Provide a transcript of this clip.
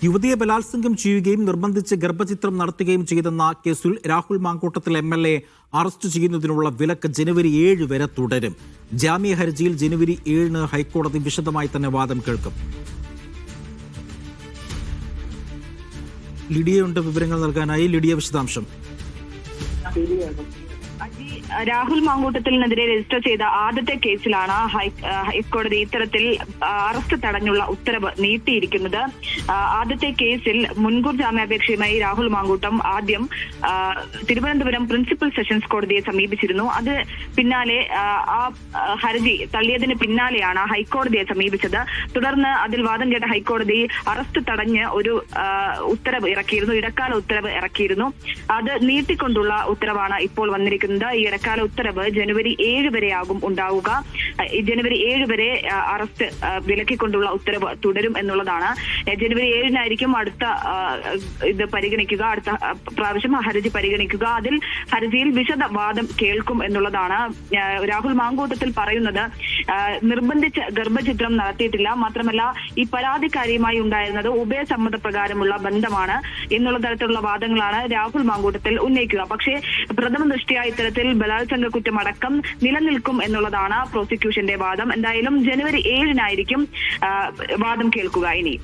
യുവതിയെ ബലാത്സംഗം ചെയ്യുകയും നിർബന്ധിച്ച് ഗർഭചിത്രം നടത്തുകയും ചെയ്തെന്ന കേസിൽ രാഹുൽ മാങ്കൂട്ടത്തിൽ MLA അറസ്റ്റ് ചെയ്യുന്നതിനുള്ള വിലക്ക് ജനുവരി 7 വരെ തുടരും. ജാമ്യ ഹർജിയിൽ ജനുവരി 7 ഹൈക്കോടതി വിശദമായി തന്നെ വാദം കേൾക്കും. ലിഡിയയുണ്ട് വിവരങ്ങൾ നൽകാനായി. ലിഡിയ, വിശദാംശം. രാഹുൽ മാങ്കൂട്ടത്തിനെതിരെ രജിസ്റ്റർ ചെയ്ത ആദ്യത്തെ കേസിലാണ് ഹൈക്കോടതി ഇത്തരത്തിൽ അറസ്റ്റ് തടഞ്ഞുള്ള ഉത്തരവ് നീട്ടിയിരിക്കുന്നത്. ആദ്യത്തെ കേസിൽ മുൻകൂർ ജാമ്യാപേക്ഷയുമായി രാഹുൽ മാങ്കൂട്ടം ആദ്യം തിരുവനന്തപുരം പ്രിൻസിപ്പൽ സെഷൻസ് കോടതിയെ സമീപിച്ചിരുന്നു. അത് പിന്നാലെ ആ ഹർജി തള്ളിയതിന് പിന്നാലെയാണ് ഹൈക്കോടതിയെ സമീപിച്ചത്. തുടർന്ന് അതിൽ വാദം കേട്ട ഹൈക്കോടതി അറസ്റ്റ് തടഞ്ഞ് ഒരു ഉത്തരവ് ഇറക്കിയിരുന്നു, ഇടക്കാല ഉത്തരവ് ഇറക്കിയിരുന്നു. അത് നീട്ടിക്കൊണ്ടുള്ള ഉത്തരവാണ് ഇപ്പോൾ വന്നിരിക്കുന്നത്. ഈ ഇടക്കാല ഉത്തരവ് ജനുവരി 7 വരെയാകും ഉണ്ടാവുക. ജനുവരി 7 വരെ അറസ്റ്റ് വിലക്കിക്കൊണ്ടുള്ള ഉത്തരവ് തുടരും എന്നുള്ളതാണ്. ജനുവരി 7 അടുത്ത ഇത് പരിഗണിക്കുക, അടുത്ത പ്രാവശ്യം ഹർജി പരിഗണിക്കുക. അതിൽ ഹർജിയിൽ വിശദവാദം കേൾക്കും എന്നുള്ളതാണ്. രാഹുൽ മാങ്കൂട്ടത്തിൽ പറയുന്നത് നിർബന്ധിച്ച് ഗർഭചിത്രം നടത്തിയിട്ടില്ല, മാത്രമല്ല ഈ പരാതിക്കാരിയുമായി ഉണ്ടായിരുന്നത് ഉഭയസമ്മതപ്രകാരമുള്ള ബന്ധമാണ് എന്നുള്ള തരത്തിലുള്ള വാദങ്ങളാണ് രാഹുൽ മാങ്കൂട്ടത്തിൽ ഉന്നയിക്കുക. പക്ഷേ പ്രഥമ ദൃഷ്ട്യാ ഇത്തരത്തിൽ ബലാത്സംഗ കുറ്റമടക്കം നിലനിൽക്കും എന്നുള്ളതാണ് പ്രോസിക്യൂഷന്റെ വാദം. എന്തായാലും ജനുവരി 7 വാദം കേൾക്കുക ഇനി.